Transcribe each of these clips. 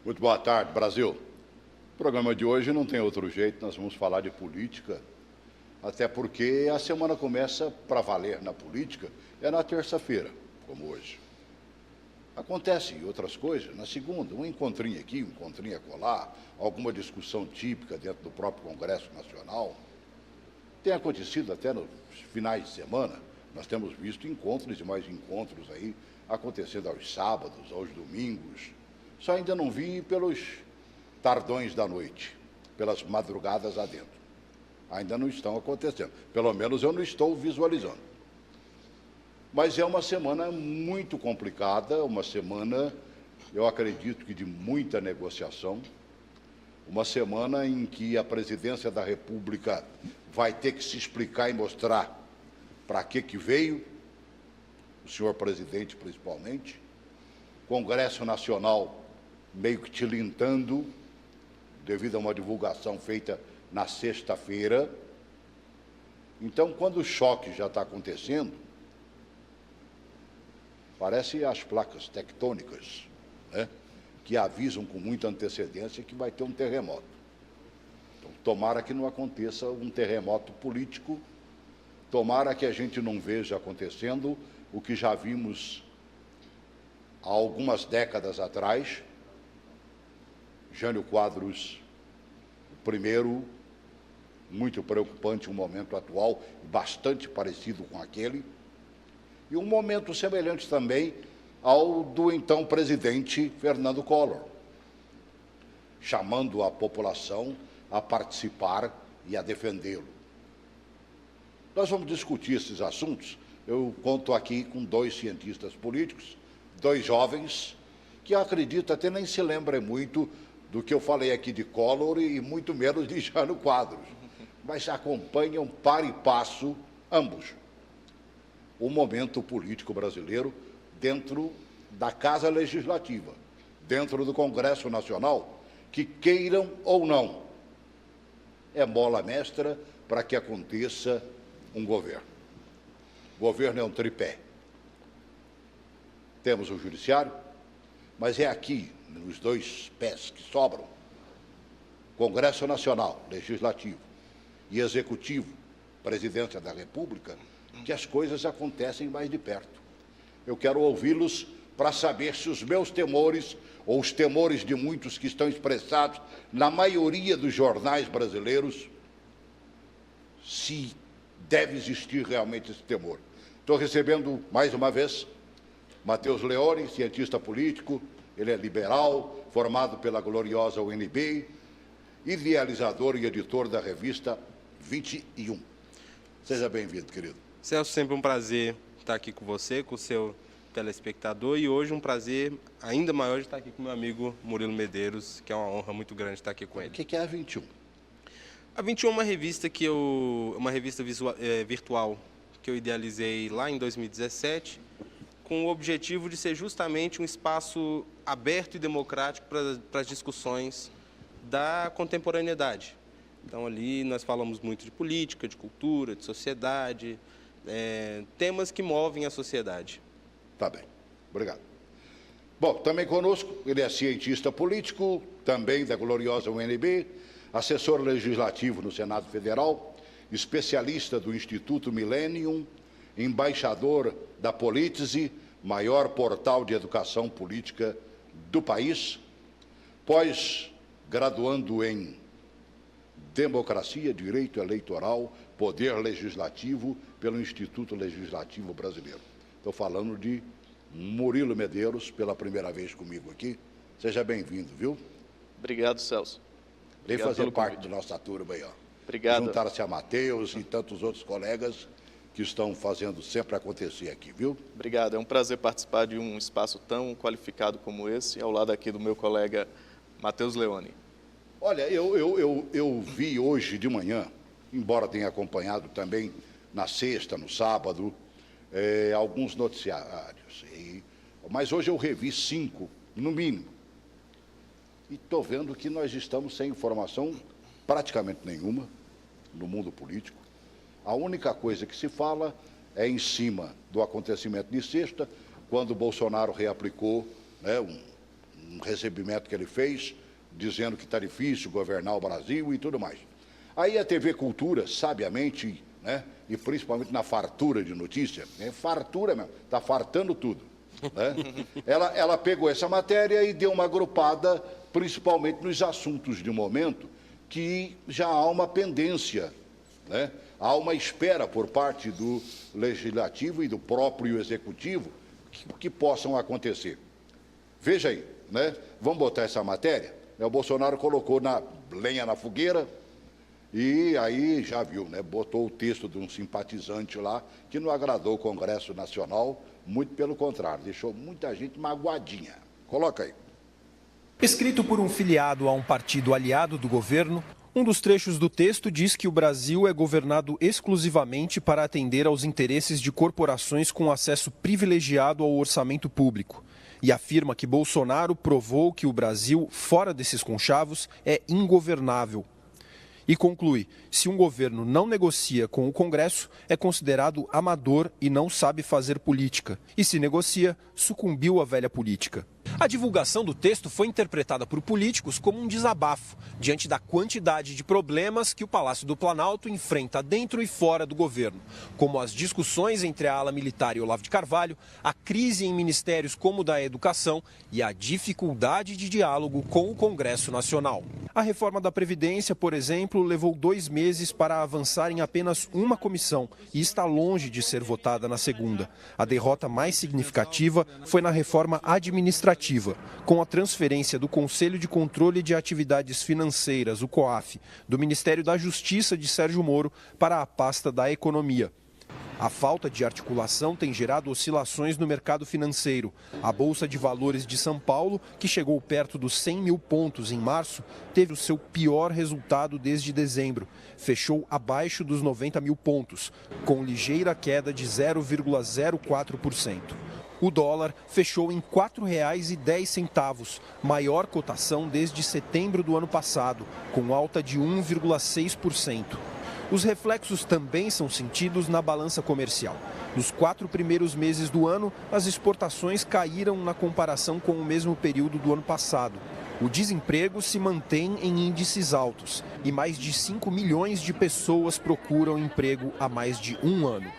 Muito boa tarde, Brasil. O programa de hoje não tem outro jeito, nós vamos falar de política, até porque a semana começa para valer na política, é na terça-feira, como hoje. Acontecem outras coisas, na segunda, um encontrinho aqui, um encontrinho acolá, alguma discussão típica dentro do próprio Congresso Nacional. Tem acontecido até nos finais de semana, nós temos visto encontros e mais encontros aí, acontecendo aos sábados, aos domingos. Só ainda não vi pelos tardões da noite, pelas madrugadas adentro. Ainda não estão acontecendo, pelo menos eu não estou visualizando. Mas é uma semana muito complicada, uma semana, eu acredito que de muita negociação, uma semana em que a presidência da República vai ter que se explicar e mostrar para que veio, o senhor presidente principalmente, Congresso Nacional meio que tilintando, devido a uma divulgação feita na sexta-feira. Então, quando o choque já está acontecendo, parece as placas tectônicas, né, que avisam com muita antecedência que vai ter um terremoto. Então, tomara que não aconteça um terremoto político, tomara que a gente não veja acontecendo o que já vimos há algumas décadas atrás. Jânio Quadros, o primeiro, muito preocupante, um momento atual, bastante parecido com aquele, e um momento semelhante também ao do então presidente Fernando Collor, chamando a população a participar e a defendê-lo. Nós vamos discutir esses assuntos. Eu conto aqui com dois cientistas políticos, dois jovens, que acredito até nem se lembrem muito do que eu falei aqui de Collor e muito menos de Jânio Quadros, mas acompanham par e passo ambos o momento político brasileiro dentro da Casa Legislativa, dentro do Congresso Nacional, que queiram ou não, é mola mestra para que aconteça um governo. O governo é um tripé. Temos o judiciário, mas é aqui, nos dois pés que sobram, Congresso Nacional, Legislativo, e Executivo, Presidência da República, que as coisas acontecem mais de perto. Eu quero ouvi-los para saber se os meus temores, ou os temores de muitos que estão expressados na maioria dos jornais brasileiros, se deve existir realmente esse temor. Estou recebendo, mais uma vez, Matheus Leone, cientista político, ele é liberal, formado pela gloriosa UNB, idealizador e editor da revista 21. Seja bem-vindo, querido. Celso, sempre um prazer estar aqui com você, com o seu telespectador, e hoje um prazer ainda maior de estar aqui com meu amigo Murilo Medeiros, que é uma honra muito grande estar aqui com ele. O que é a 21? A 21 é uma revista virtual que eu idealizei lá em 2017, com o objetivo de ser justamente um espaço aberto e democrático para as discussões da contemporaneidade. Então, ali nós falamos muito de política, de cultura, de sociedade, temas que movem a sociedade. Tá bem, obrigado. Bom, também conosco, ele é cientista político, também da gloriosa UNB, assessor legislativo no Senado Federal, especialista do Instituto Millennium, embaixador da Polítese, maior portal de educação política do país, pós-graduando em Democracia, Direito Eleitoral, Poder Legislativo pelo Instituto Legislativo Brasileiro. Estou falando de Murilo Medeiros, pela primeira vez comigo aqui. Seja bem-vindo, viu? Obrigado, Celso. Vem fazer parte da nossa turma aí, ó. Obrigado. Juntaram-se a Matheus e tantos outros colegas que estão fazendo sempre acontecer aqui, viu? Obrigado. É um prazer participar de um espaço tão qualificado como esse, ao lado aqui do meu colega Matheus Leone. Olha, eu vi hoje de manhã, embora tenha acompanhado também na sexta, no sábado, alguns noticiários, mas hoje eu revi 5, no mínimo, e estou vendo que nós estamos sem informação praticamente nenhuma no mundo político. A única coisa que se fala é em cima do acontecimento de sexta, quando o Bolsonaro reaplicou, né, um recebimento que ele fez, dizendo que está difícil governar o Brasil e tudo mais. Aí a TV Cultura, sabiamente, né, e principalmente na fartura de notícia, fartura mesmo, está fartando tudo. Né? Ela pegou essa matéria e deu uma agrupada, principalmente nos assuntos de momento, que já há uma pendência, né? Há uma espera por parte do Legislativo e do próprio Executivo que possam acontecer. Veja aí, né? Vamos botar essa matéria. O Bolsonaro colocou lenha na fogueira e aí já viu, né? Botou o texto de um simpatizante lá que não agradou o Congresso Nacional, muito pelo contrário, deixou muita gente magoadinha. Coloca aí. Escrito por um filiado a um partido aliado do governo, um dos trechos do texto diz que o Brasil é governado exclusivamente para atender aos interesses de corporações com acesso privilegiado ao orçamento público. E afirma que Bolsonaro provou que o Brasil, fora desses conchavos, é ingovernável. E conclui: se um governo não negocia com o Congresso, é considerado amador e não sabe fazer política. E se negocia, sucumbiu à velha política. A divulgação do texto foi interpretada por políticos como um desabafo, diante da quantidade de problemas que o Palácio do Planalto enfrenta dentro e fora do governo, como as discussões entre a ala militar e Olavo de Carvalho, a crise em ministérios como o da Educação e a dificuldade de diálogo com o Congresso Nacional. A reforma da Previdência, por exemplo, levou 2 meses para avançar em apenas uma comissão e está longe de ser votada na segunda. A derrota mais significativa foi na reforma administrativa, com a transferência do Conselho de Controle de Atividades Financeiras, o COAF, do Ministério da Justiça de Sérgio Moro para a pasta da Economia. A falta de articulação tem gerado oscilações no mercado financeiro. A Bolsa de Valores de São Paulo, que chegou perto dos 100 mil pontos em março, teve o seu pior resultado desde dezembro. Fechou abaixo dos 90 mil pontos, com ligeira queda de 0,04%. O dólar fechou em R$ 4,10, maior cotação desde setembro do ano passado, com alta de 1,6%. Os reflexos também são sentidos na balança comercial. Nos 4 primeiros meses do ano, as exportações caíram na comparação com o mesmo período do ano passado. O desemprego se mantém em índices altos e mais de 5 milhões de pessoas procuram emprego há mais de um ano.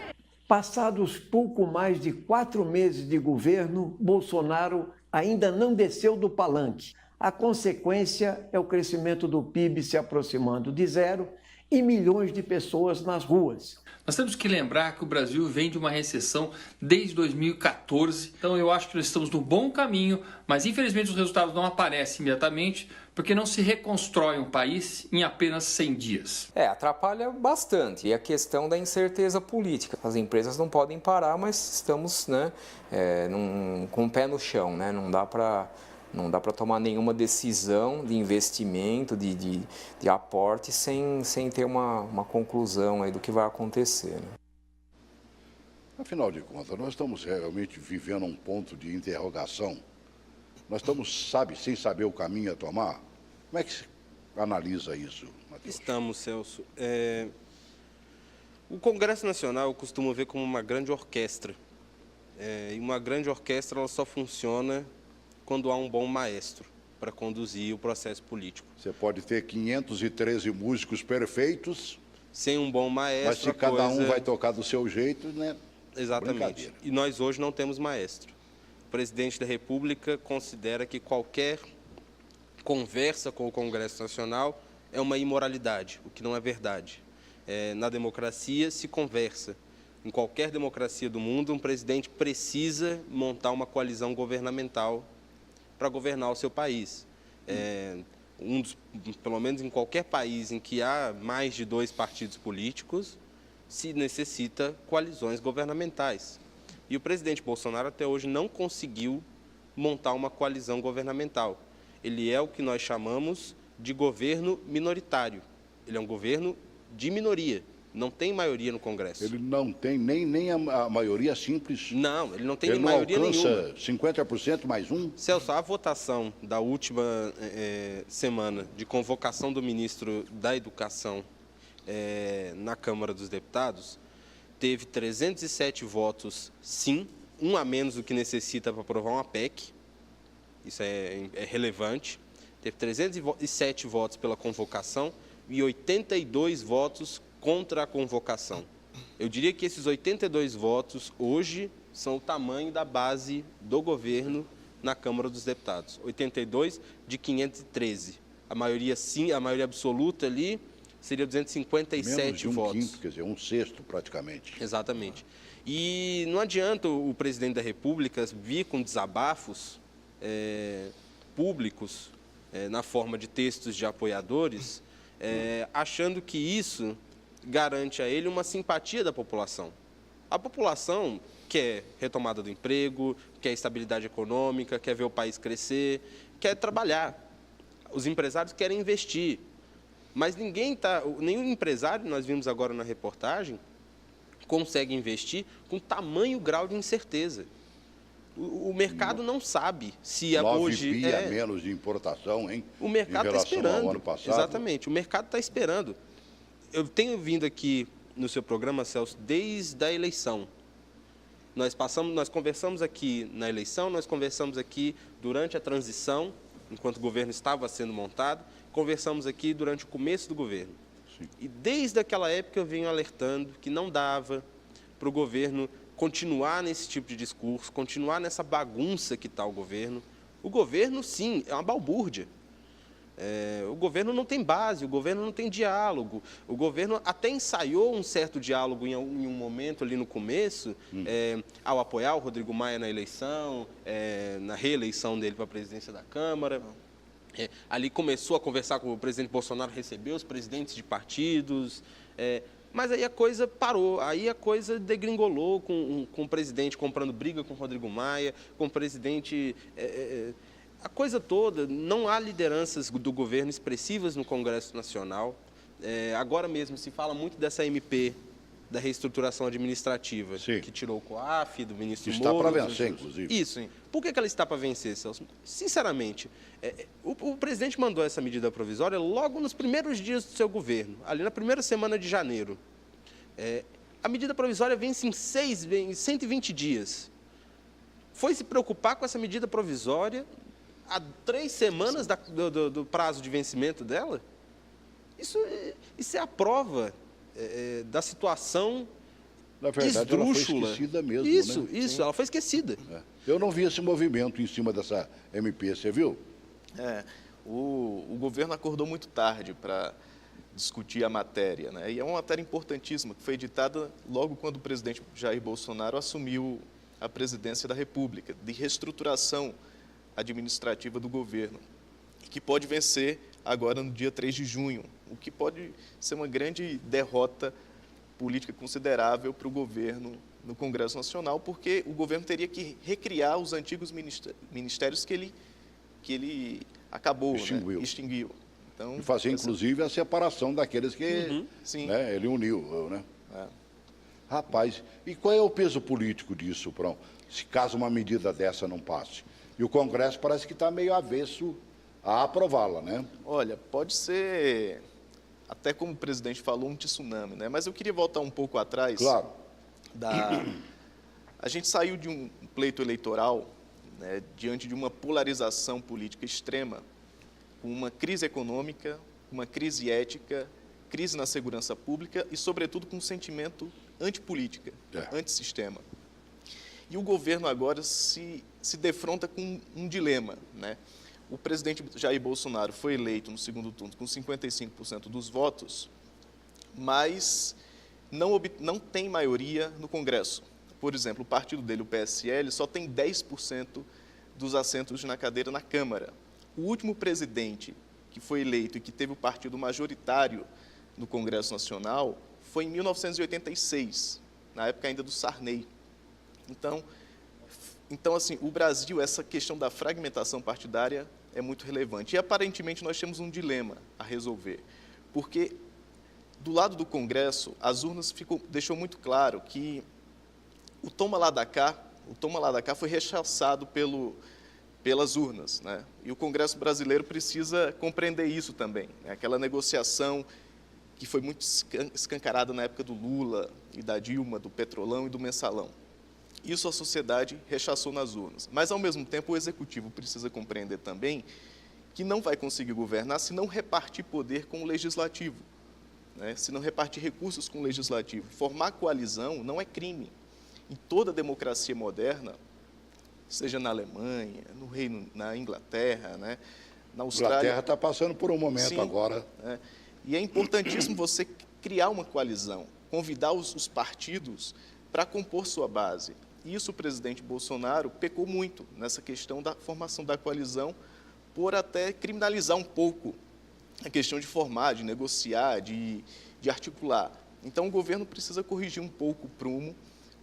Passados pouco mais de 4 meses de governo, Bolsonaro ainda não desceu do palanque. A consequência é o crescimento do PIB se aproximando de zero e milhões de pessoas nas ruas. Nós temos que lembrar que o Brasil vem de uma recessão desde 2014, então eu acho que nós estamos no bom caminho, mas infelizmente os resultados não aparecem imediatamente, porque não se reconstrói um país em apenas 100 dias. Atrapalha bastante. E a questão da incerteza política. As empresas não podem parar, mas estamos com o pé no chão, né? Não dá para tomar nenhuma decisão de investimento, de aporte, sem ter uma conclusão aí do que vai acontecer. Né? Afinal de contas, nós estamos realmente vivendo um ponto de interrogação. Nós estamos, sem saber o caminho a tomar. Como é que se analisa isso, Matheus? Estamos, Celso. O Congresso Nacional eu costumo ver como uma grande orquestra. E uma grande orquestra ela só funciona quando há um bom maestro para conduzir o processo político. Você pode ter 513 músicos perfeitos, sem um bom maestro, mas se cada um vai tocar do seu jeito, né? Exatamente. E nós hoje não temos maestro. O presidente da República considera que qualquer conversa com o Congresso Nacional é uma imoralidade, o que não é verdade. Na democracia se conversa. Em qualquer democracia do mundo, um presidente precisa montar uma coalizão governamental para governar o seu país. Pelo menos em qualquer país em que há mais de 2 partidos políticos, se necessita coalizões governamentais. E o presidente Bolsonaro até hoje não conseguiu montar uma coalizão governamental. Ele é o que nós chamamos de governo minoritário. Ele é um governo de minoria. Não tem maioria no Congresso. Ele não tem nem a maioria simples. Não, ele não tem nem maioria nenhuma. Ele não alcança 50% mais um. Celso, a votação da última semana de convocação do ministro da Educação na Câmara dos Deputados teve 307 votos sim, um a menos do que necessita para aprovar uma PEC, isso é relevante. Teve 307 votos pela convocação e 82 votos contra a convocação. Eu diria que esses 82 votos, hoje, são o tamanho da base do governo na Câmara dos Deputados. 82 de 513. A maioria, sim, a maioria absoluta ali seria 257 Menos de um votos. quinto, quer dizer, um sexto praticamente. Exatamente. E não adianta o presidente da República vir com desabafos públicos na forma de textos de apoiadores, achando que isso garante a ele uma simpatia da população. A população quer retomada do emprego, quer estabilidade econômica, quer ver o país crescer, quer trabalhar. Os empresários querem investir. Mas nenhum empresário, nós vimos agora na reportagem, consegue investir com tamanho grau de incerteza. O mercado não sabe se hoje... 9 bi a menos de importação, hein? O mercado está esperando. Ao ano passado. Exatamente, o mercado está esperando. Eu tenho vindo aqui no seu programa, Celso, desde a eleição. Nós conversamos aqui na eleição, nós conversamos aqui durante a transição, enquanto o governo estava sendo montado, conversamos aqui durante o começo do governo. Sim. E desde aquela época eu venho alertando que não dava para o governo continuar nesse tipo de discurso, continuar nessa bagunça que está o governo. O governo, sim, é uma balbúrdia. O governo não tem base, o governo não tem diálogo. O governo até ensaiou um certo diálogo em um momento ali no começo, ao apoiar o Rodrigo Maia na eleição, na reeleição dele para a presidência da Câmara. Ali começou a conversar com o presidente Bolsonaro, recebeu os presidentes de partidos, mas aí a coisa parou, aí a coisa degringolou com o presidente comprando briga com o Rodrigo Maia, com o presidente... A coisa toda, não há lideranças do governo expressivas no Congresso Nacional. Agora mesmo se fala muito dessa MP, da reestruturação administrativa, Sim. que tirou o COAF, do ministro Está Moro. para vencer, inclusive. Isso. Sim. Por que ela está para vencer, Celso? Sinceramente, o presidente mandou essa medida provisória logo nos primeiros dias do seu governo, ali na primeira semana de janeiro. A medida provisória vence em 120 dias. Foi se preocupar com essa medida provisória há 3 semanas do prazo de vencimento dela? Isso é a prova da situação Na verdade, ela foi esdrúxula. esquecida mesmo, Isso, né? isso, ela foi esquecida. Eu não vi esse movimento em cima dessa MP, você viu? O governo acordou muito tarde para discutir a matéria, né? E é uma matéria importantíssima, que foi editada logo quando o presidente Jair Bolsonaro assumiu a presidência da República, de reestruturação administrativa do governo, que pode vencer agora no dia 3 de junho, o que pode ser uma grande derrota política considerável para o governo no Congresso Nacional, porque o governo teria que recriar os antigos ministérios que ele acabou, Extinguiu. né? Extinguiu. Então, E fazer, inclusive, a separação daqueles que Sim. né, ele uniu, né? Rapaz, e qual é o peso político disso, Prão? Se caso uma medida dessa não passe? E o Congresso parece que está meio avesso a aprová-la, né? Olha, pode ser, até como o presidente falou, um tsunami, né? Mas eu queria voltar um pouco atrás. Claro. A gente saiu de um pleito eleitoral, né, diante de uma polarização política extrema, com uma crise econômica, uma crise ética, crise na segurança pública e, sobretudo, com um sentimento antipolítica, antissistema. E o governo agora se defronta com um dilema, né? O presidente Jair Bolsonaro foi eleito no segundo turno com 55% dos votos, mas não tem maioria no Congresso. Por exemplo, o partido dele, o PSL, só tem 10% dos assentos na cadeira na Câmara. O último presidente que foi eleito e que teve o partido majoritário no Congresso Nacional foi em 1986, na época ainda do Sarney. Então, assim, o Brasil, essa questão da fragmentação partidária é muito relevante. E, aparentemente, nós temos um dilema a resolver, porque, do lado do Congresso, as urnas deixou muito claro que o toma lá da cá foi rechaçado pelas urnas, né? E o Congresso brasileiro precisa compreender isso também, né? Aquela negociação que foi muito escancarada na época do Lula e da Dilma, do Petrolão e do Mensalão. Isso a sociedade rechaçou nas urnas. Mas, ao mesmo tempo, o Executivo precisa compreender também que não vai conseguir governar se não repartir poder com o Legislativo, né? Se não repartir recursos com o Legislativo. Formar coalizão não é crime. Em toda democracia moderna, seja na Alemanha, no Reino, na Inglaterra, né? Na Austrália... A Inglaterra está passando por um momento Sim, agora. né? E é importantíssimo você criar uma coalizão, convidar os partidos para compor sua base. Isso o presidente Bolsonaro pecou muito nessa questão da formação da coalizão, por até criminalizar um pouco a questão de formar, de negociar, de articular. Então, o governo precisa corrigir um pouco o prumo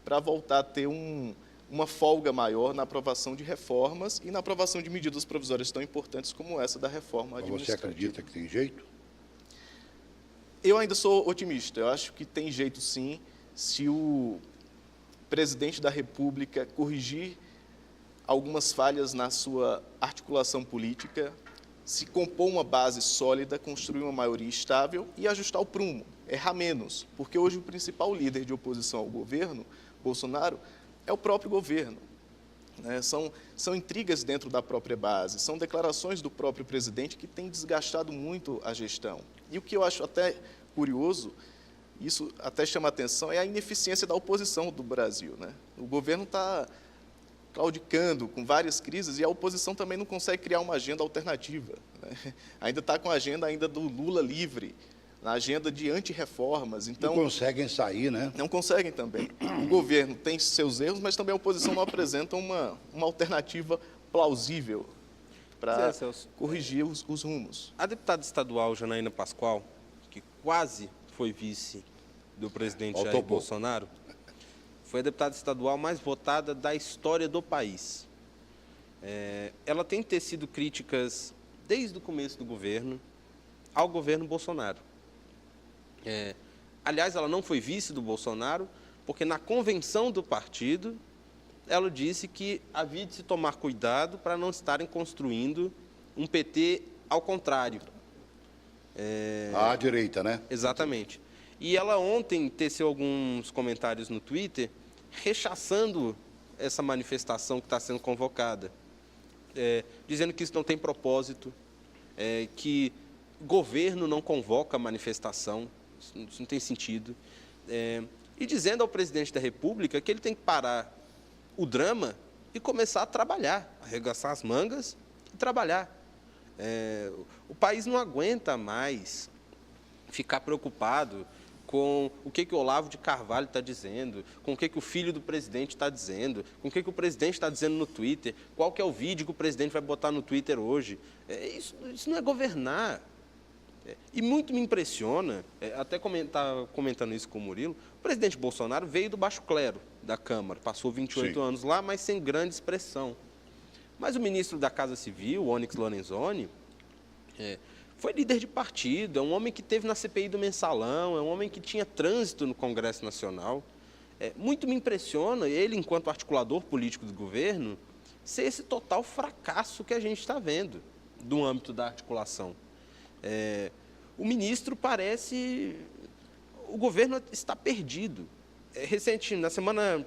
para voltar a ter uma folga maior na aprovação de reformas e na aprovação de medidas provisórias tão importantes como essa da reforma administrativa. Você acredita que tem jeito? Eu ainda sou otimista. Eu acho que tem jeito, sim, se o presidente da República corrigir algumas falhas na sua articulação política, se compor uma base sólida, construir uma maioria estável e ajustar o prumo, errar menos, porque hoje o principal líder de oposição ao governo, Bolsonaro, é o próprio governo, né? São intrigas dentro da própria base, são declarações do próprio presidente que têm desgastado muito a gestão. E o que eu acho até curioso, isso até chama a atenção, é a ineficiência da oposição do Brasil, né? O governo está claudicando com várias crises e a oposição também não consegue criar uma agenda alternativa, né? Ainda está com a agenda ainda do Lula livre, na agenda de antirreformas. Então, não conseguem sair, né? Não conseguem também. O governo tem seus erros, mas também a oposição não apresenta uma alternativa plausível para corrigir os rumos. A deputada estadual Janaína Pascoal, que quase foi vice do presidente Jair Bolsonaro, foi a deputada estadual mais votada da história do país. Ela tem tecido críticas desde o começo do governo ao governo Bolsonaro. Aliás, ela não foi vice do Bolsonaro, porque na convenção do partido, ela disse que havia de se tomar cuidado para não estarem construindo um PT ao contrário. À direita, né? Exatamente. E ela ontem teceu alguns comentários no Twitter rechaçando essa manifestação que está sendo convocada, dizendo que isso não tem propósito, que governo não convoca manifestação, isso não tem sentido, e dizendo ao presidente da República que ele tem que parar o drama e começar a trabalhar, arregaçar as mangas e trabalhar. O país não aguenta mais ficar preocupado com o que o Olavo de Carvalho está dizendo, com o que o filho do presidente está dizendo, com o que o presidente está dizendo no Twitter, qual que é o vídeo que o presidente vai botar no Twitter hoje. Isso não é governar. E muito me impressiona, até comentando isso com o Murilo, o presidente Bolsonaro veio do baixo clero da Câmara, passou 28 anos lá, mas sem grande expressão. Mas o ministro da Casa Civil, Onyx Lorenzoni, foi líder de partido, é um homem que esteve na CPI do Mensalão, é um homem que tinha trânsito no Congresso Nacional. Muito me impressiona ele, enquanto articulador político do governo, ser esse total fracasso que a gente está vendo do âmbito da articulação. O ministro parece... O governo está perdido. Na semana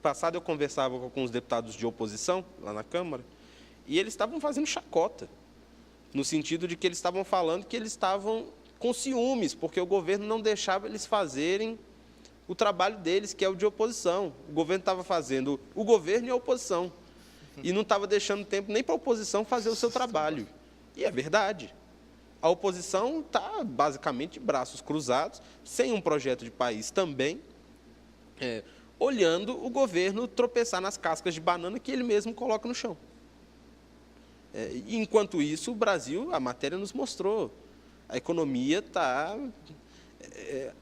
passada eu conversava com alguns deputados de oposição lá na Câmara e eles estavam fazendo chacota, no sentido de que eles estavam falando que eles estavam com ciúmes, porque o governo não deixava eles fazerem o trabalho deles, que é o de oposição. O governo estava fazendo o governo e a oposição, e não estava deixando tempo nem para a oposição fazer o seu trabalho. E é verdade. A oposição está basicamente de braços cruzados, sem um projeto de país também, olhando o governo tropeçar nas cascas de banana que ele mesmo coloca no chão. Enquanto isso, o Brasil, a matéria nos mostrou, a economia está...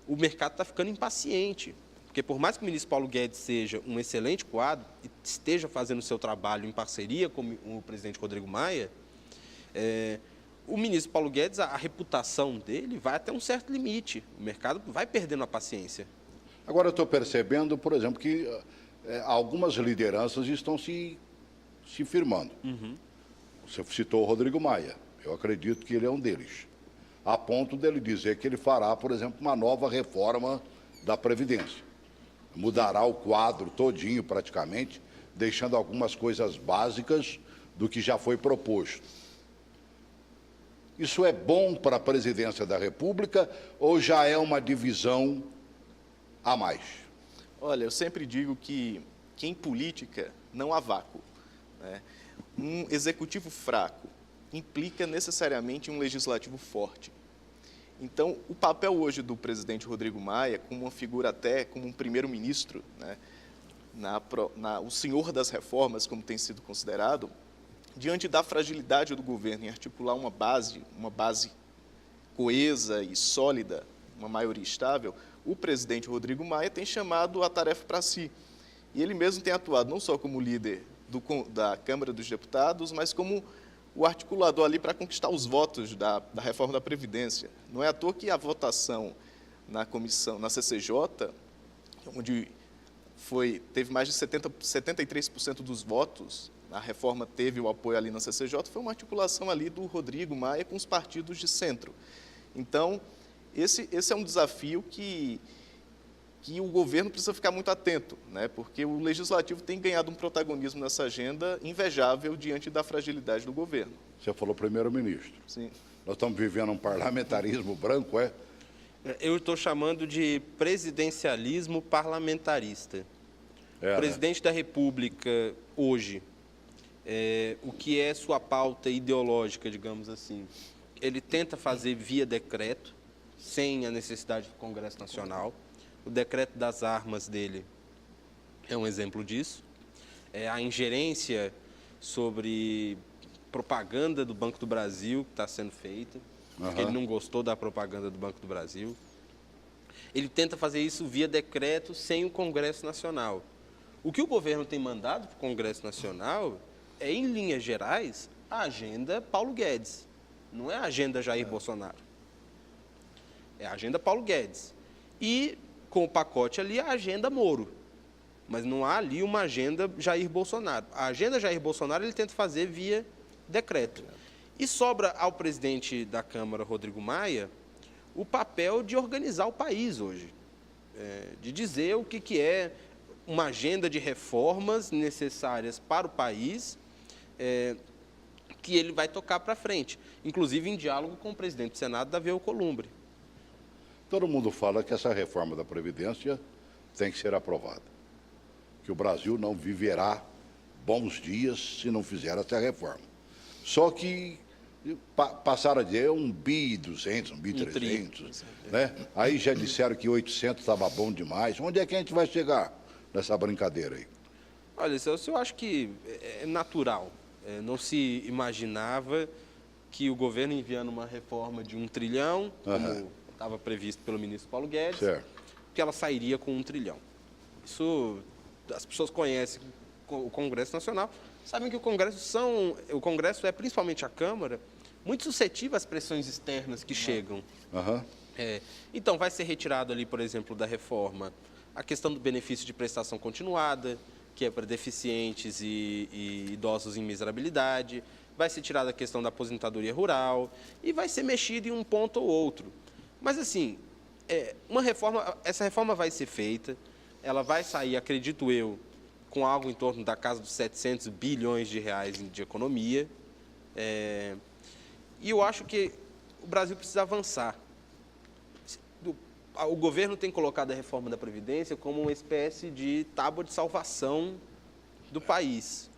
o mercado está ficando impaciente, porque por mais que o ministro Paulo Guedes seja um excelente quadro e esteja fazendo o seu trabalho em parceria com o presidente Rodrigo Maia, o ministro Paulo Guedes, a reputação dele vai até um certo limite, o mercado vai perdendo a paciência. Agora eu estou percebendo, por exemplo, que algumas lideranças estão se firmando. Você citou o Rodrigo Maia, eu acredito que ele é um deles, a ponto dele dizer que ele fará, por exemplo, uma nova reforma da Previdência. mudará o quadro todinho praticamente, deixando algumas coisas básicas do que já foi proposto. Isso é bom para a presidência da República ou já é uma divisão a mais? Olha, eu sempre digo que em política não há vácuo, né? Um executivo fraco implica necessariamente um legislativo forte. Então, o papel hoje do presidente Rodrigo Maia, como uma figura até como um primeiro-ministro, né, o senhor das reformas, como tem sido considerado, diante da fragilidade do governo em articular uma base coesa e sólida, uma maioria estável, o presidente Rodrigo Maia tem chamado a tarefa para si. E ele mesmo tem atuado não só como líder da Câmara dos Deputados, mas como o articulador ali para conquistar os votos da reforma da Previdência. Não é à toa que a votação na comissão, na CCJ, onde teve mais de 73% dos votos, a reforma teve o apoio ali na CCJ, foi uma articulação ali do Rodrigo Maia com os partidos de centro. Então, esse é um desafio que o governo precisa ficar muito atento, né? Porque o legislativo tem ganhado um protagonismo nessa agenda invejável diante da fragilidade do governo. Você falou primeiro-ministro. Sim. Nós estamos vivendo um parlamentarismo branco, é? Eu estou chamando de presidencialismo parlamentarista. O presidente da República, hoje, o que é sua pauta ideológica, digamos assim, ele tenta fazer via decreto, sem a necessidade do Congresso Nacional. O decreto das armas dele é um exemplo disso. A ingerência sobre propaganda do Banco do Brasil que está sendo feita, porque ele não gostou da propaganda do Banco do Brasil. Ele tenta fazer isso via decreto sem o Congresso Nacional. O que o governo tem mandado para o Congresso Nacional é, em linhas gerais, a agenda Paulo Guedes. Não é a agenda Jair Bolsonaro. É a agenda Paulo Guedes. E, com o pacote ali, a agenda Moro. Mas não há ali uma agenda Jair Bolsonaro. A agenda Jair Bolsonaro ele tenta fazer via decreto. E sobra ao presidente da Câmara, Rodrigo Maia, o papel de organizar o país hoje. De dizer o que é uma agenda de reformas necessárias para o país, que ele vai tocar para frente. Inclusive em diálogo com o presidente do Senado, Davi Alcolumbre. Todo mundo fala que essa reforma da Previdência tem que ser aprovada. Que o Brasil não viverá bons dias se não fizer essa reforma. Só que passaram a dizer 1.200, 1.300, né? Aí já disseram que 800 estava bom demais. Onde é que a gente vai chegar nessa brincadeira aí? Olha, eu acho que é natural. Não se imaginava que o governo enviando uma reforma de 1 trilhão, como estava previsto pelo ministro Paulo Guedes, que ela sairia com 1 trilhão. Isso, as pessoas conhecem o Congresso Nacional, sabem que o Congresso é, principalmente a Câmara, muito suscetível às pressões externas que chegam. Então, vai ser retirado ali, por exemplo, da reforma, a questão do benefício de prestação continuada, que é para deficientes e idosos em miserabilidade, vai ser tirada a questão da aposentadoria rural e vai ser mexido em um ponto ou outro. Mas, assim, essa reforma vai ser feita, ela vai sair, acredito eu, com algo em torno da casa dos 700 bilhões de reais de economia. E eu acho que o Brasil precisa avançar. O governo tem colocado a reforma da Previdência como uma espécie de tábua de salvação do país,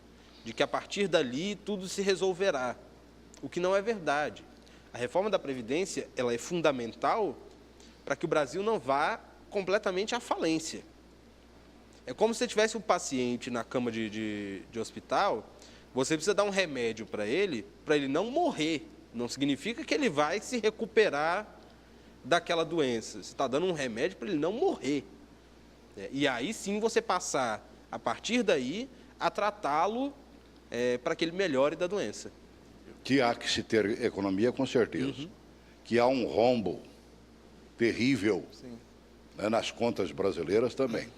de que a partir dali tudo se resolverá, o que não é verdade. A reforma da Previdência ela é fundamental para que o Brasil não vá completamente à falência. É como se você tivesse um paciente na cama de hospital, você precisa dar um remédio para ele não morrer. Não significa que ele vai se recuperar daquela doença. Você está dando um remédio para ele não morrer. E aí sim você passar, a partir daí, a tratá-lo para que ele melhore da doença. Que há que se ter economia, com certeza. Que há um rombo terrível, né, nas contas brasileiras também.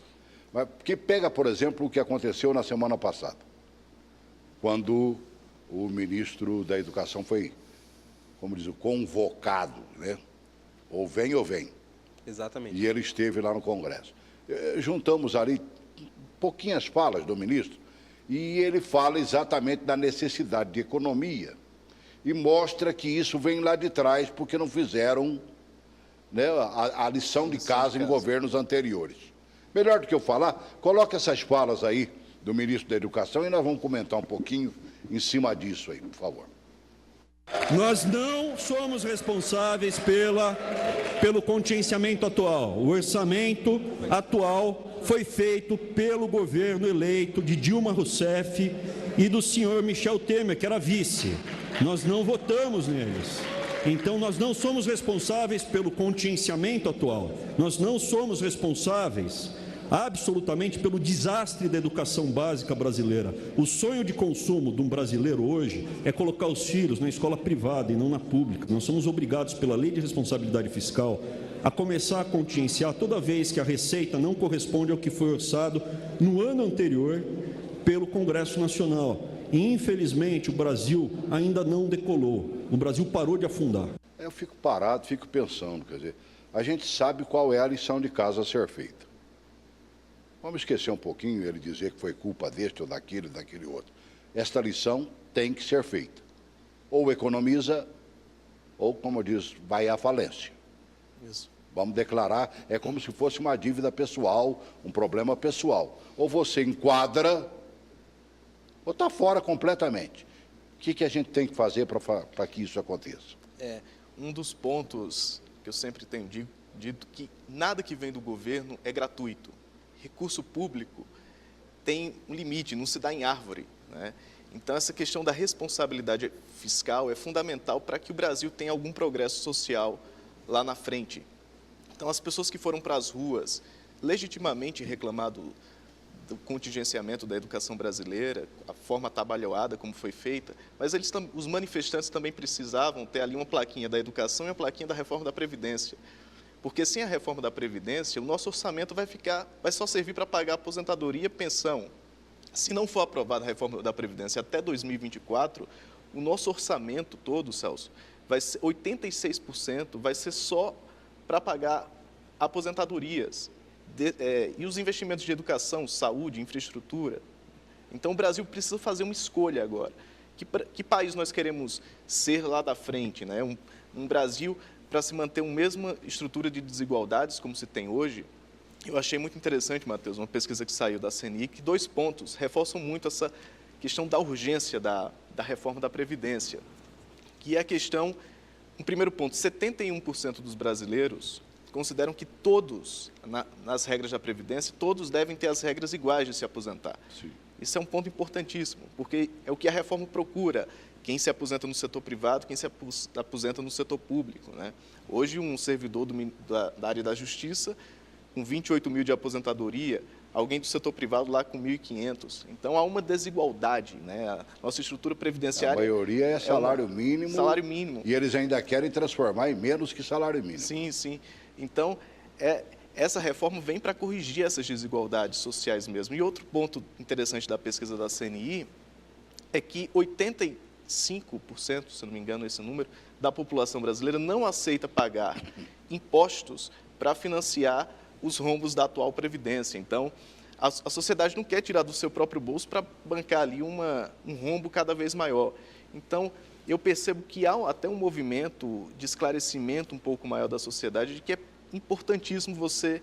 Mas que pega, por exemplo, o que aconteceu na semana passada, quando o ministro da Educação foi, como diz, convocado, né? Ou vem. Exatamente. E ele esteve lá no Congresso. juntamos ali pouquinhas falas do ministro, e ele fala exatamente da necessidade de economia e mostra que isso vem lá de trás porque não fizeram, né, a lição de casa em governos anteriores. Melhor do que eu falar, coloque essas falas aí do ministro da Educação e nós vamos comentar um pouquinho em cima disso aí, por favor. Nós não somos responsáveis pelo contingenciamento atual. O orçamento atual foi feito pelo governo eleito de Dilma Rousseff e do senhor Michel Temer, que era vice. Nós não votamos neles. Então, nós não somos responsáveis pelo contingenciamento atual. Nós não somos responsáveis absolutamente pelo desastre da educação básica brasileira. O sonho de consumo de um brasileiro hoje é colocar os filhos na escola privada e não na pública. Nós somos obrigados pela Lei de Responsabilidade Fiscal a começar a contingenciar toda vez que a receita não corresponde ao que foi orçado no ano anterior pelo Congresso Nacional. E, infelizmente, o Brasil ainda não decolou. O Brasil parou de afundar. Eu fico parado, fico pensando, quer dizer, a gente sabe qual é a lição de casa a ser feita. Vamos esquecer um pouquinho ele dizer que foi culpa deste ou daquele outro. Esta lição tem que ser feita. Ou economiza, ou, como diz, vai à falência. Isso. Vamos declarar, é como se fosse uma dívida pessoal, um problema pessoal. Ou você enquadra, ou está fora completamente. O que a gente tem que fazer para que isso aconteça? Um dos pontos que eu sempre tenho dito que nada que vem do governo é gratuito. Recurso público tem um limite, não se dá em árvore, né? Então, essa questão da responsabilidade fiscal é fundamental para que o Brasil tenha algum progresso social lá na frente. Então, as pessoas que foram para as ruas legitimamente reclamar do contingenciamento da educação brasileira, a forma atabalhoada como foi feita, mas os manifestantes também precisavam ter ali uma plaquinha da educação e uma plaquinha da reforma da Previdência. Porque sem a reforma da Previdência, o nosso orçamento vai só servir para pagar aposentadoria e pensão. Se não for aprovada a reforma da Previdência até 2024, o nosso orçamento todo, Celso, vai ser 86%, vai ser só para pagar aposentadorias e os investimentos de educação, saúde, infraestrutura. Então, o Brasil precisa fazer uma escolha agora. Que país nós queremos ser lá da frente, né? Um Brasil para se manter uma mesma estrutura de desigualdades como se tem hoje. Eu achei muito interessante, Matheus, uma pesquisa que saiu da CNI, que 2 pontos reforçam muito essa questão da urgência da reforma da Previdência, que é a questão, um primeiro ponto, 71% dos brasileiros consideram que todos, nas regras da Previdência, todos devem ter as regras iguais de se aposentar. Sim. Isso é um ponto importantíssimo, porque é o que a reforma procura, quem se aposenta no setor privado, quem se aposenta no setor público, né? Hoje, um servidor da área da Justiça, com 28 mil de aposentadoria, alguém do setor privado lá com 1.500. Então, há uma desigualdade, né? A nossa estrutura previdenciária... A maioria é salário mínimo. Salário mínimo. E eles ainda querem transformar em menos que salário mínimo. Sim, sim. Então, essa reforma vem para corrigir essas desigualdades sociais mesmo. E outro ponto interessante da pesquisa da CNI é que 85%, se não me engano esse número, da população brasileira não aceita pagar impostos para financiar os rombos da atual Previdência. Então, a sociedade não quer tirar do seu próprio bolso para bancar ali um rombo cada vez maior. Então, eu percebo que há até um movimento de esclarecimento um pouco maior da sociedade de que é importantíssimo você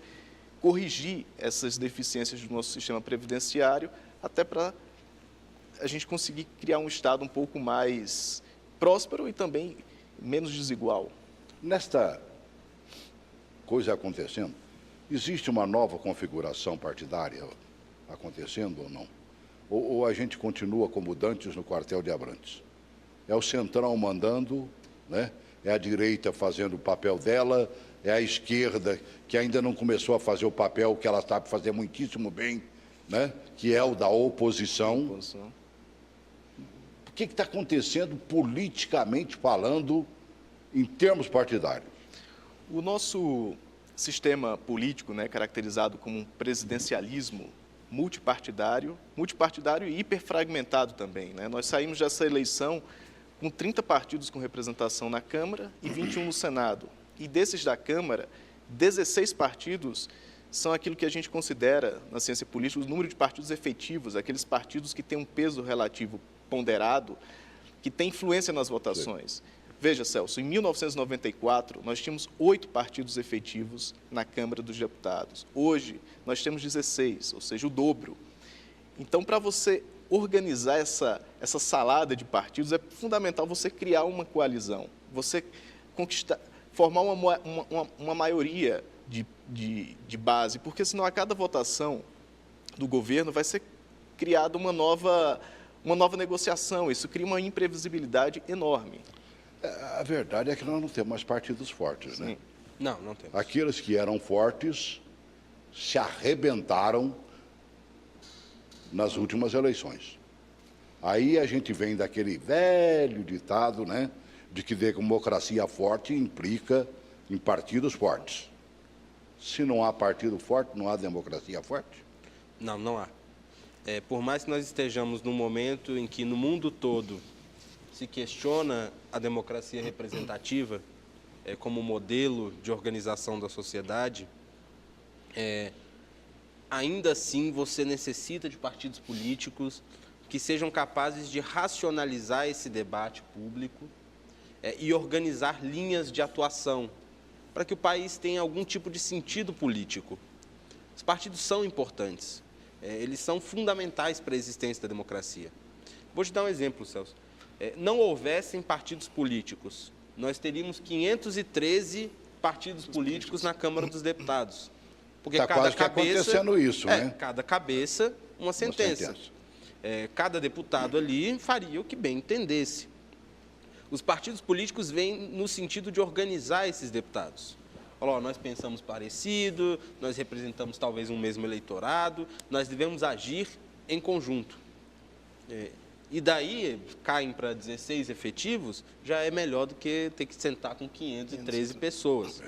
corrigir essas deficiências do nosso sistema previdenciário, até para a gente conseguir criar um Estado um pouco mais próspero e também menos desigual. Nesta coisa acontecendo, existe uma nova configuração partidária acontecendo ou não? Ou a gente continua como dantes no quartel de Abrantes? É o centrão mandando, né? É a direita fazendo o papel dela, é a esquerda que ainda não começou a fazer o papel que ela sabe fazer muitíssimo bem, né? Que é o da oposição. O que está acontecendo politicamente falando em termos partidários? O nosso sistema político, né, caracterizado como um presidencialismo multipartidário e hiperfragmentado também, né? Nós saímos dessa eleição com 30 partidos com representação na Câmara e 21 no Senado. E desses da Câmara, 16 partidos são aquilo que a gente considera, na ciência política, o número de partidos efetivos, aqueles partidos que têm um peso relativo ponderado, que têm influência nas votações. Sim. Veja, Celso, em 1994, nós tínhamos 8 partidos efetivos na Câmara dos Deputados. Hoje, nós temos 16, ou seja, o dobro. Então, para você organizar essa salada de partidos, é fundamental você criar uma coalizão, você formar uma maioria de base, porque senão a cada votação do governo vai ser criada uma nova negociação, isso cria uma imprevisibilidade enorme. A verdade é que nós não temos mais partidos fortes, né? Não temos. Aqueles que eram fortes se arrebentaram nas últimas eleições. Aí a gente vem daquele velho ditado, né, de que democracia forte implica em partidos fortes. Se não há partido forte, não há democracia forte? Não há. Por mais que nós estejamos num momento em que no mundo todo se questiona a democracia representativa como modelo de organização da sociedade, ainda assim você necessita de partidos políticos que sejam capazes de racionalizar esse debate público e organizar linhas de atuação para que o país tenha algum tipo de sentido político. Os partidos são importantes, eles são fundamentais para a existência da democracia. Vou te dar um exemplo, Celso. Não houvessem partidos políticos, nós teríamos 513 partidos políticos na Câmara dos Deputados. Porque está quase que acontecendo isso, né? Cada cabeça, uma sentença. Cada deputado ali faria o que bem entendesse. Os partidos políticos vêm no sentido de organizar esses deputados. Nós pensamos parecido, nós representamos talvez um mesmo eleitorado, nós devemos agir em conjunto. E daí caem para 16 efetivos, já é melhor do que ter que sentar com 513 pessoas.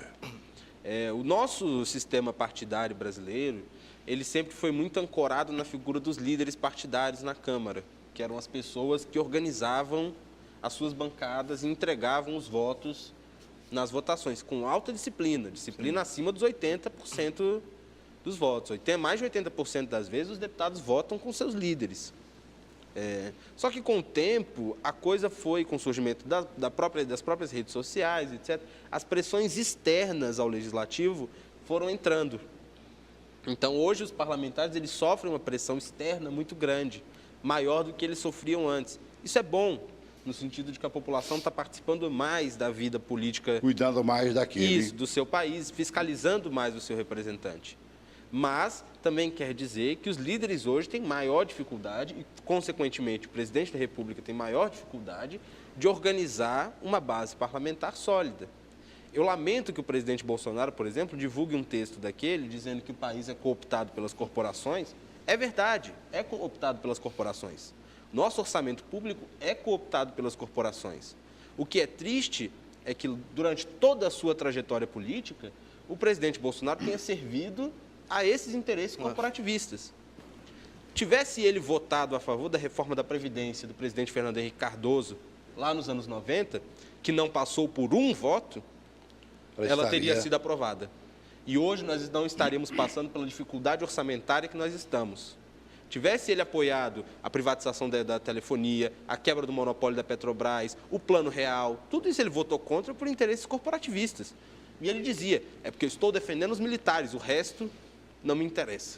O nosso sistema partidário brasileiro, ele sempre foi muito ancorado na figura dos líderes partidários na Câmara, que eram as pessoas que organizavam as suas bancadas e entregavam os votos nas votações, com alta disciplina acima dos 80% dos votos. Mais de 80% das vezes os deputados votam com seus líderes. Só que com o tempo, a coisa foi, com o surgimento das próprias redes sociais, etc., as pressões externas ao legislativo foram entrando. Então, hoje, os parlamentares eles sofrem uma pressão externa muito grande, maior do que eles sofriam antes. Isso é bom, no sentido de que a população está participando mais da vida política. Cuidando mais daquele. Do seu país, fiscalizando mais o seu representante. Mas também quer dizer que os líderes hoje têm maior dificuldade e, consequentemente, o presidente da República tem maior dificuldade de organizar uma base parlamentar sólida. Eu lamento que o presidente Bolsonaro, por exemplo, divulgue um texto daquele dizendo que o país é cooptado pelas corporações. É verdade, é cooptado pelas corporações. Nosso orçamento público é cooptado pelas corporações. O que é triste é que, durante toda a sua trajetória política, o presidente Bolsonaro tenha servido a esses interesses corporativistas. Tivesse ele votado a favor da reforma da Previdência do presidente Fernando Henrique Cardoso, lá nos anos 90, que não passou por um voto, ela teria sido aprovada. E hoje nós não estaríamos passando pela dificuldade orçamentária que nós estamos. Tivesse ele apoiado a privatização da telefonia, a quebra do monopólio da Petrobras, o Plano Real, tudo isso ele votou contra por interesses corporativistas. E ele dizia, é porque eu estou defendendo os militares, o resto não me interessa.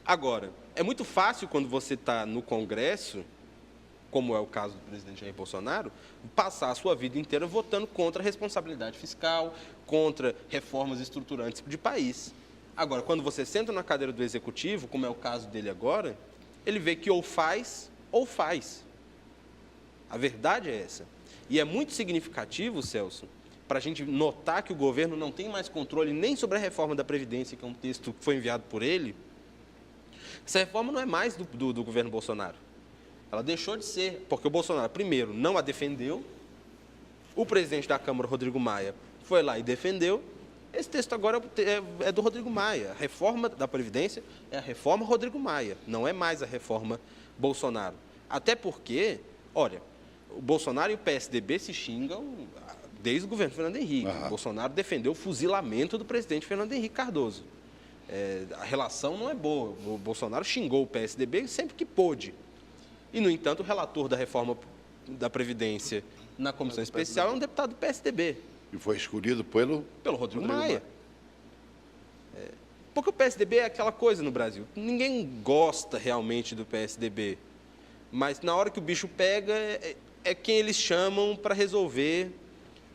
Agora, é muito fácil quando você está no Congresso, como é o caso do presidente Jair Bolsonaro, passar a sua vida inteira votando contra a responsabilidade fiscal, contra reformas estruturantes de país. Agora, quando você senta na cadeira do Executivo, como é o caso dele agora, ele vê que ou faz ou faz. A verdade é essa. E é muito significativo, Celso, para a gente notar que o governo não tem mais controle nem sobre a reforma da Previdência, que é um texto que foi enviado por ele. Essa reforma não é mais do governo Bolsonaro. Ela deixou de ser, porque o Bolsonaro, primeiro, não a defendeu, o presidente da Câmara, Rodrigo Maia, foi lá e defendeu. Esse texto agora é do Rodrigo Maia. A reforma da Previdência é a reforma Rodrigo Maia, não é mais a reforma Bolsonaro. Até porque, olha, o Bolsonaro e o PSDB se xingam desde o governo Fernando Henrique. Bolsonaro defendeu o fuzilamento do presidente Fernando Henrique Cardoso. A relação não é boa. O Bolsonaro xingou o PSDB sempre que pôde. E, no entanto, o relator da reforma da Previdência na comissão especial é um deputado do PSDB. E foi escolhido pelo Rodrigo Maia. Porque o PSDB é aquela coisa no Brasil. Ninguém gosta realmente do PSDB. Mas, na hora que o bicho pega, é quem eles chamam para resolver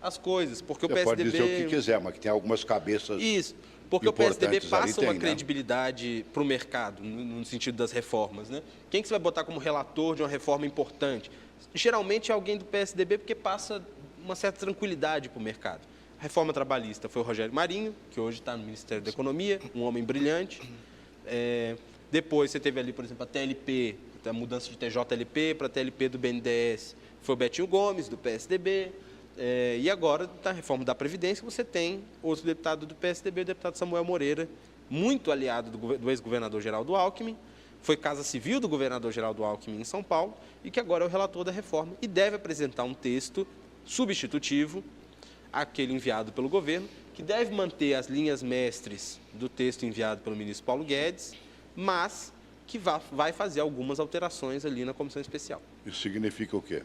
as coisas. Porque Você o PSDB... pode dizer o que quiser, mas que tem algumas cabeças... Isso. Porque o PSDB passa uma né? credibilidade para o mercado, no sentido das reformas, né? Quem que você vai botar como relator de uma reforma importante? Geralmente é alguém do PSDB, porque passa uma certa tranquilidade para o mercado. A reforma trabalhista foi o Rogério Marinho, que hoje está no Ministério da Economia, um homem brilhante. Depois você teve ali, por exemplo, a TLP, a mudança de TJLP para TLP do BNDES, foi o Betinho Gomes, do PSDB. E agora, na reforma da Previdência, você tem outro deputado do PSDB, o deputado Samuel Moreira, muito aliado do ex-governador Geraldo Alckmin, foi Casa Civil do governador Geraldo Alckmin em São Paulo, e que agora é o relator da reforma e deve apresentar um texto substitutivo àquele enviado pelo governo, que deve manter as linhas mestres do texto enviado pelo ministro Paulo Guedes, mas que vai fazer algumas alterações ali na comissão especial. Isso significa o quê?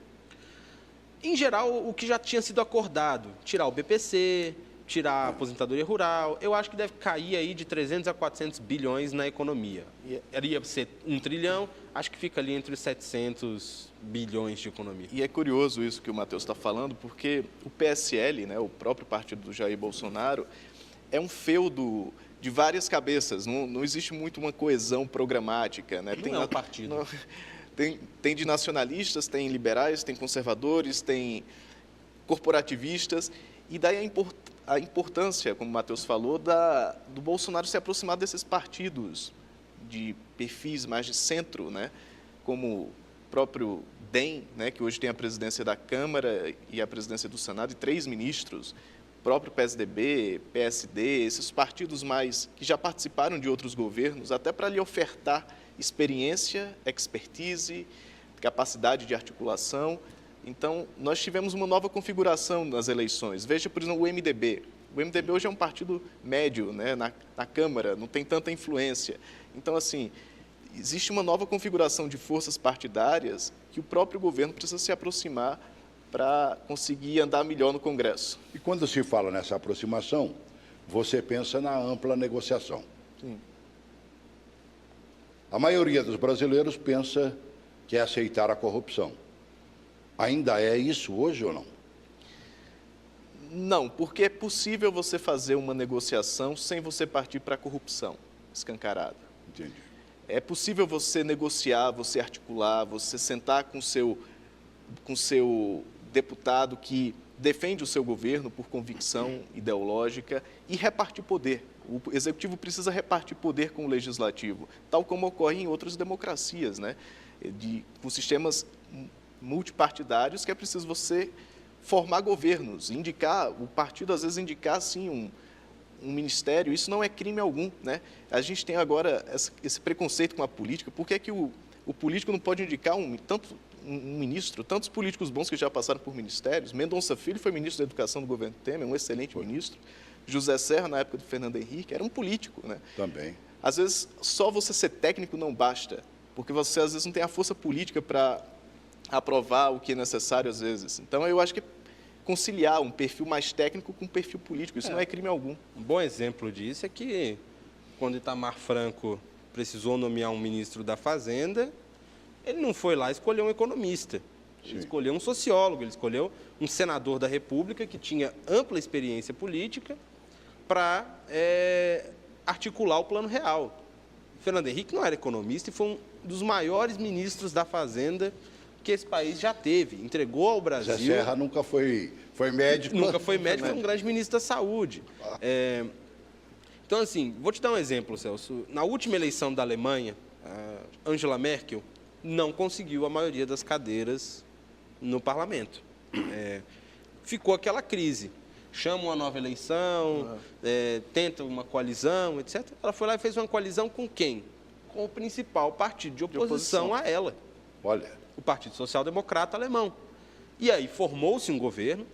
Em geral, o que já tinha sido acordado, tirar o BPC, tirar a aposentadoria rural, eu acho que deve cair aí de 300 a 400 bilhões na economia. Iria ser 1 trilhão, acho que fica ali entre os 700 bilhões de economia. E é curioso isso que o Matheus está falando, porque o PSL, né, o próprio partido do Jair Bolsonaro, é um feudo de várias cabeças, não existe muito uma coesão programática. Né? Não é um partido. Tem de nacionalistas, tem liberais, tem conservadores, tem corporativistas, e daí a importância, como o Matheus falou, do Bolsonaro se aproximar desses partidos de perfis mais de centro, né? Como o próprio DEM, né? Que hoje tem a presidência da Câmara e a presidência do Senado, e 3 ministros, próprio PSDB, PSD, esses partidos mais que já participaram de outros governos, até para lhe ofertar experiência, expertise, capacidade de articulação. Então, nós tivemos uma nova configuração nas eleições. Veja, por exemplo, o MDB. O MDB hoje é um partido médio, né, na Câmara, não tem tanta influência. Então, assim, existe uma nova configuração de forças partidárias que o próprio governo precisa se aproximar para conseguir andar melhor no Congresso. E quando se fala nessa aproximação, você pensa na ampla negociação. Sim. A maioria dos brasileiros pensa que é aceitar a corrupção. Ainda é isso hoje ou não? Não, porque é possível você fazer uma negociação sem você partir para a corrupção escancarada. Entendi. É possível você negociar, você articular, você sentar com seu deputado que defende o seu governo por convicção ideológica e repartir poder. O executivo precisa repartir poder com o legislativo, tal como ocorre em outras democracias, né? Com sistemas multipartidários, que é preciso você formar governos, indicar, o partido às vezes indicar, sim, um ministério, isso não é crime algum, né? A gente tem agora esse preconceito com a política. Por que é que o político não pode indicar um ministro? Tantos políticos bons que já passaram por ministérios. Mendonça Filho foi ministro da Educação do governo Temer, um excelente ministro. José Serra, na época do Fernando Henrique, era um político, né? Também. Às vezes, só você ser técnico não basta, porque você, às vezes, não tem a força política para aprovar o que é necessário, às vezes. Então, eu acho que é conciliar um perfil mais técnico com um perfil político, isso não é crime algum. Um bom exemplo disso é que, quando Itamar Franco precisou nomear um ministro da Fazenda, ele não foi lá escolher um economista. Ele escolheu um sociólogo, ele escolheu um senador da República que tinha ampla experiência política para articular o Plano Real. Fernando Henrique não era economista e foi um dos maiores ministros da Fazenda que esse país já teve. Entregou ao Brasil... Zé Serra nunca foi médico. Nunca foi médico, foi um grande ministro da Saúde. Então, assim, vou te dar um exemplo, Celso. Na última eleição da Alemanha, Angela Merkel não conseguiu a maioria das cadeiras no parlamento. Ficou aquela crise. Chama uma nova eleição, tenta uma coalizão, etc. Ela foi lá e fez uma coalizão com quem? Com o principal partido de oposição a ela. Olha. O Partido Social Democrata Alemão. E aí formou-se um governo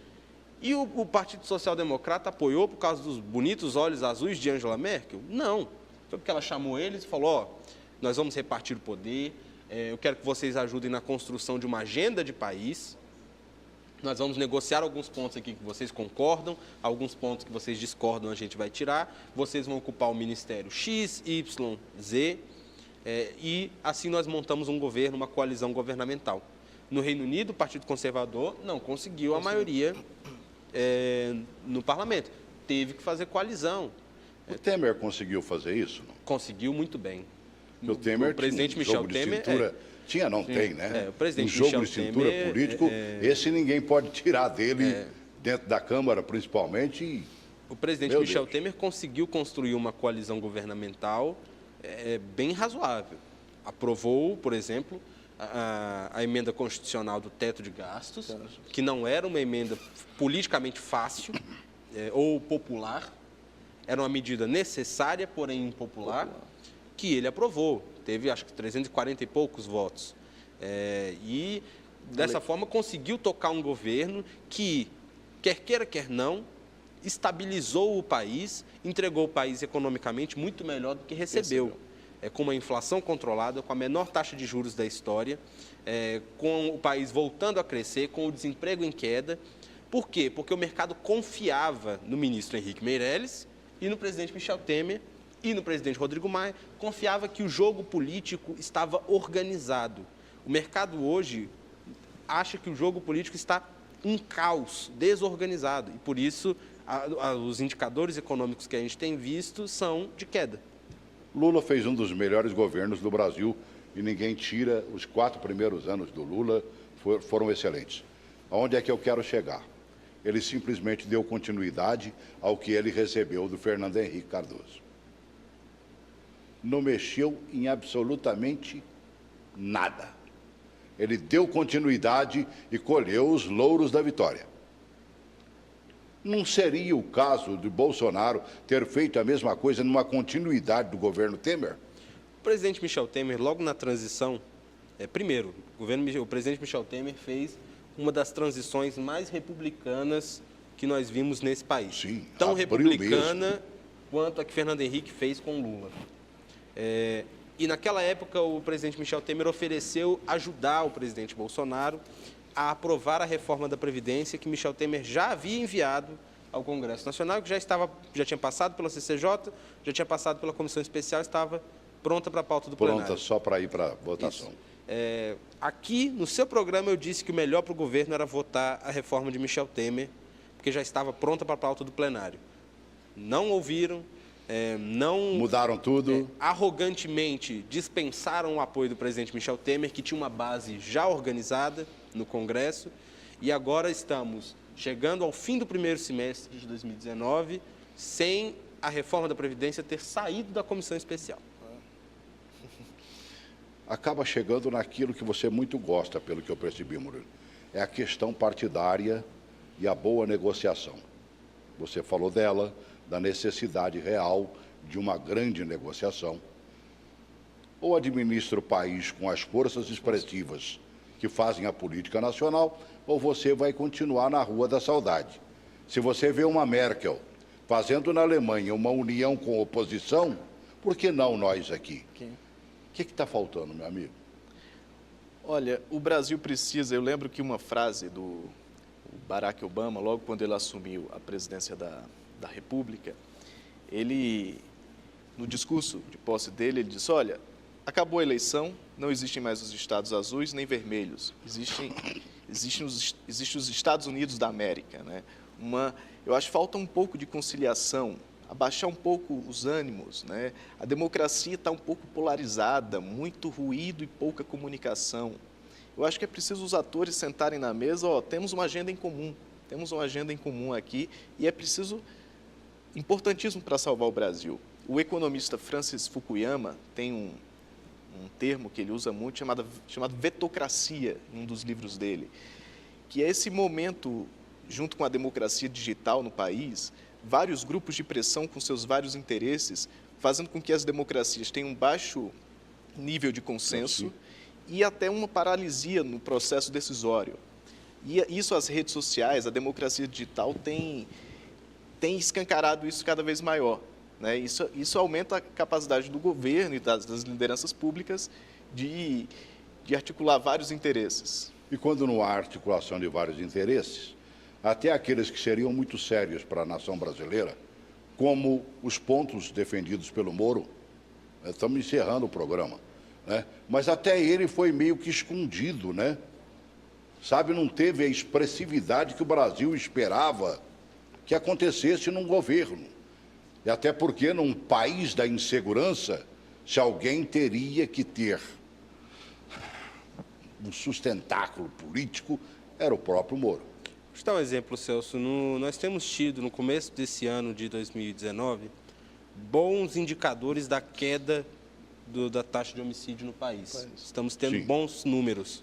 E o Partido Social Democrata apoiou por causa dos bonitos olhos azuis de Angela Merkel? Não. Foi porque ela chamou eles e falou, ó, nós vamos repartir o poder, eu quero que vocês ajudem na construção de uma agenda de país, nós vamos negociar alguns pontos aqui que vocês concordam, alguns pontos que vocês discordam a gente vai tirar, vocês vão ocupar o ministério X, Y, Z, e assim nós montamos um governo, uma coalizão governamental. No Reino Unido, o Partido Conservador não conseguiu a maioria no parlamento, teve que fazer coalizão. O Temer conseguiu fazer isso? Não? Conseguiu muito bem. O Temer o presidente Michel Temer tem, né? O presidente um jogo Michel de cintura Temer, político, esse ninguém pode tirar dele dentro da Câmara, principalmente. O presidente Michel Temer conseguiu construir uma coalizão governamental bem razoável. Aprovou, por exemplo, a emenda constitucional do teto de gastos, que não era uma emenda politicamente fácil ou popular, era uma medida necessária, porém impopular, que ele aprovou. Teve, acho que, 340 e poucos votos. E, dessa forma, conseguiu tocar um governo que, quer queira, quer não, estabilizou o país, entregou o país economicamente muito melhor do que recebeu. Com uma inflação controlada, com a menor taxa de juros da história, com o país voltando a crescer, com o desemprego em queda. Por quê? Porque o mercado confiava no ministro Henrique Meirelles e no presidente Michel Temer e no presidente Rodrigo Maia, confiava que o jogo político estava organizado. O mercado hoje acha que o jogo político está em caos, desorganizado, e por isso os indicadores econômicos que a gente tem visto são de queda. Lula fez um dos melhores governos do Brasil e ninguém tira. Os 4 primeiros anos do Lula foram excelentes. Aonde é que eu quero chegar? Ele simplesmente deu continuidade ao que ele recebeu do Fernando Henrique Cardoso. Não mexeu em absolutamente nada. Ele deu continuidade e colheu os louros da vitória. Não seria o caso de Bolsonaro ter feito a mesma coisa numa continuidade do governo Temer? O presidente Michel Temer, logo na transição, primeiro, o presidente Michel Temer fez uma das transições mais republicanas que nós vimos nesse país. Sim, tão republicana mesmo quanto a que Fernando Henrique fez com Lula. E naquela época o presidente Michel Temer ofereceu ajudar o presidente Bolsonaro a aprovar a reforma da Previdência que Michel Temer já havia enviado ao Congresso Nacional, que já tinha passado pela CCJ, já tinha passado pela Comissão Especial, estava pronta para a pauta do plenário. Pronta só para ir para a votação. Aqui, no seu programa, eu disse que o melhor para o governo era votar a reforma de Michel Temer, porque já estava pronta para a pauta do plenário. Não ouviram, não... Mudaram tudo. Arrogantemente dispensaram o apoio do presidente Michel Temer, que tinha uma base já organizada no Congresso, e agora estamos chegando ao fim do primeiro semestre de 2019, sem a reforma da Previdência ter saído da Comissão Especial. Acaba chegando naquilo que você muito gosta, pelo que eu percebi, Murilo. É a questão partidária e a boa negociação. Você falou dela, da necessidade real de uma grande negociação. Ou administra o país com as forças expressivas que fazem a política nacional, ou você vai continuar na Rua da Saudade. Se você vê uma Merkel fazendo na Alemanha uma união com a oposição, por que não nós aqui? O que está faltando, meu amigo? Olha, o Brasil precisa... Eu lembro que uma frase do Barack Obama, logo quando ele assumiu a presidência da República, ele, no discurso de posse dele, ele disse, olha, acabou a eleição, não existem mais os Estados azuis nem vermelhos, existem os Estados Unidos da América, né? Eu acho que falta um pouco de conciliação, abaixar um pouco os ânimos, né? A democracia está um pouco polarizada, muito ruído e pouca comunicação. Eu acho que é preciso os atores sentarem na mesa, temos uma agenda em comum aqui e é preciso, importantíssimo para salvar o Brasil. O economista Francis Fukuyama tem um termo que ele usa muito chamado vetocracia, em um dos livros dele, que é esse momento, junto com a democracia digital no país, vários grupos de pressão com seus vários interesses, fazendo com que as democracias tenham um baixo nível de consenso e até uma paralisia no processo decisório. E isso, as redes sociais, a democracia digital tem escancarado isso cada vez maior, né? Isso aumenta a capacidade do governo e das lideranças públicas de articular vários interesses. E quando não há articulação de vários interesses, até aqueles que seriam muito sérios para a nação brasileira, como os pontos defendidos pelo Moro, estamos encerrando o programa, né? Mas até ele foi meio que escondido, né? Sabe, não teve a expressividade que o Brasil esperava que acontecesse num governo. E até porque, num país da insegurança, se alguém teria que ter um sustentáculo político, era o próprio Moro. Vou te dar um exemplo, Celso. Nós temos tido, no começo desse ano de 2019, bons indicadores da queda da taxa de homicídio no país. Estamos tendo bons números.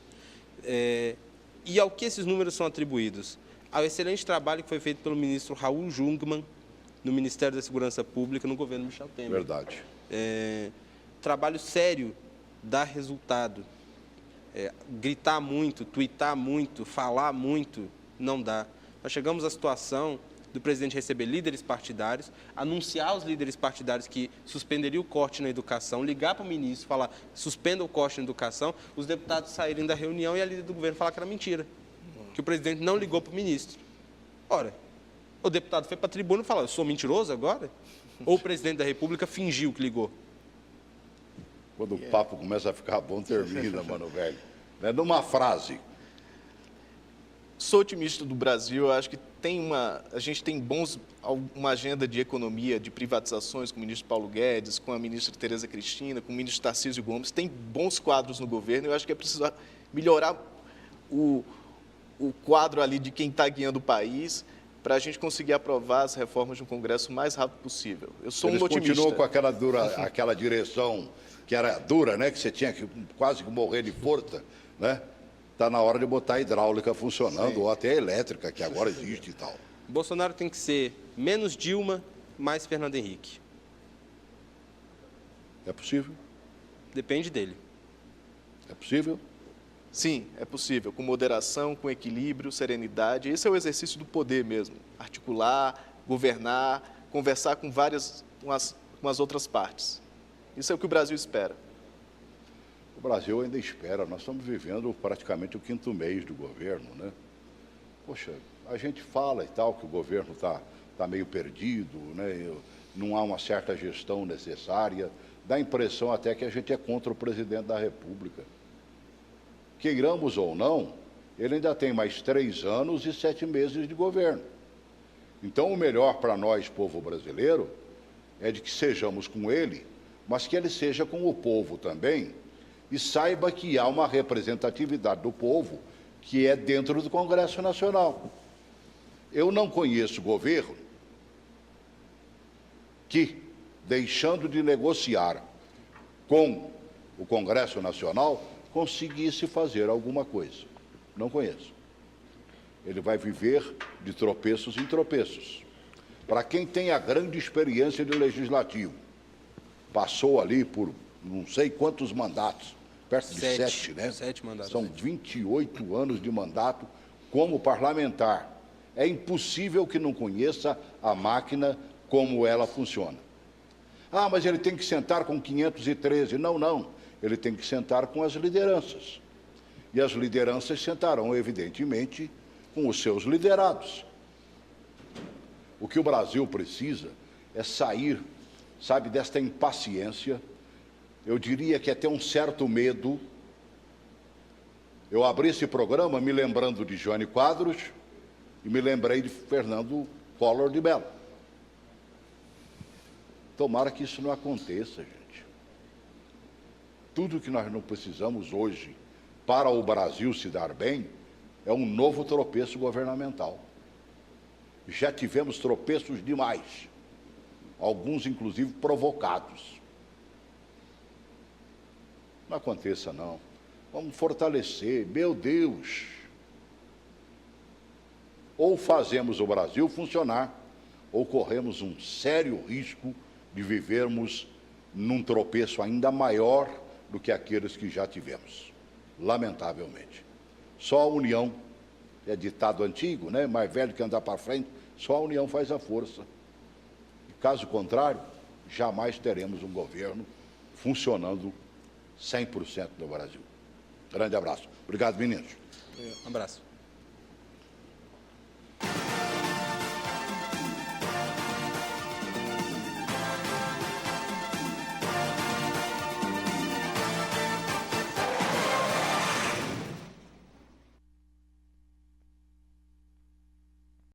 E ao que esses números são atribuídos? Ao excelente trabalho que foi feito pelo ministro Raul Jungmann, no Ministério da Segurança Pública, no governo Michel Temer. Verdade. Trabalho sério dá resultado. Gritar muito, tuitar muito, falar muito, não dá. Nós chegamos à situação do presidente receber líderes partidários, anunciar aos líderes partidários que suspenderia o corte na educação, ligar para o ministro, falar, suspenda o corte na educação, os deputados saírem da reunião e a líder do governo falar que era mentira, que o presidente não ligou para o ministro. Ora, o deputado foi para a tribuna e falou, eu sou mentiroso agora? Ou o presidente da República fingiu que ligou? Quando o papo começa a ficar bom, termina, mano, velho. Numa frase. Sou otimista do Brasil, eu acho que a gente tem uma agenda de economia, de privatizações com o ministro Paulo Guedes, com a ministra Tereza Cristina, com o ministro Tarcísio Gomes, tem bons quadros no governo, eu acho que é preciso melhorar o quadro ali de quem está guiando o país, para a gente conseguir aprovar as reformas de um Congresso o mais rápido possível. Eu sou um otimista. Eles continuam com aquela direção que era dura, né? Que você tinha que quase que morrer de força, né? Está na hora de botar a hidráulica funcionando, ou até a elétrica, que agora existe e tal. Bolsonaro tem que ser menos Dilma, mais Fernando Henrique. É possível? Depende dele. É possível? Sim, é possível, com moderação, com equilíbrio, serenidade. Esse é o exercício do poder mesmo. Articular, governar, conversar com as outras partes. Isso é o que o Brasil espera. O Brasil ainda espera. Nós estamos vivendo praticamente o 5º mês do governo, né? Poxa, a gente fala e tal que o governo está meio perdido, né? Não há uma certa gestão necessária. Dá a impressão até que a gente é contra o presidente da República. Queiramos ou não, ele ainda tem mais 3 anos e 7 meses de governo. Então, o melhor para nós, povo brasileiro, é de que sejamos com ele, mas que ele seja com o povo também, e saiba que há uma representatividade do povo que é dentro do Congresso Nacional. Eu não conheço governo que, deixando de negociar com o Congresso Nacional, conseguisse fazer alguma coisa. Não conheço. Ele vai viver de tropeços em tropeços. Para quem tem a grande experiência de legislativo, passou ali por não sei quantos mandatos, perto de 7, né? 7 mandatos. São 28 anos de mandato como parlamentar. É impossível que não conheça a máquina como ela funciona. Ah, mas ele tem que sentar com 513. Não. Ele tem que sentar com as lideranças. E as lideranças sentarão, evidentemente, com os seus liderados. O que o Brasil precisa é sair, sabe, desta impaciência. Eu diria que até um certo medo. Eu abri esse programa me lembrando de Jânio Quadros e me lembrei de Fernando Collor de Mello. Tomara que isso não aconteça, gente. Tudo que nós não precisamos hoje para o Brasil se dar bem é um novo tropeço governamental. Já tivemos tropeços demais, alguns inclusive provocados. Não aconteça não. Vamos fortalecer, meu Deus. Ou fazemos o Brasil funcionar, ou corremos um sério risco de vivermos num tropeço ainda maior do que aqueles que já tivemos, lamentavelmente. Só a união é ditado antigo, né? Mais velho que andar para frente, só a união faz a força. E, caso contrário, jamais teremos um governo funcionando 100% no Brasil. Grande abraço. Obrigado, meninos. Um abraço.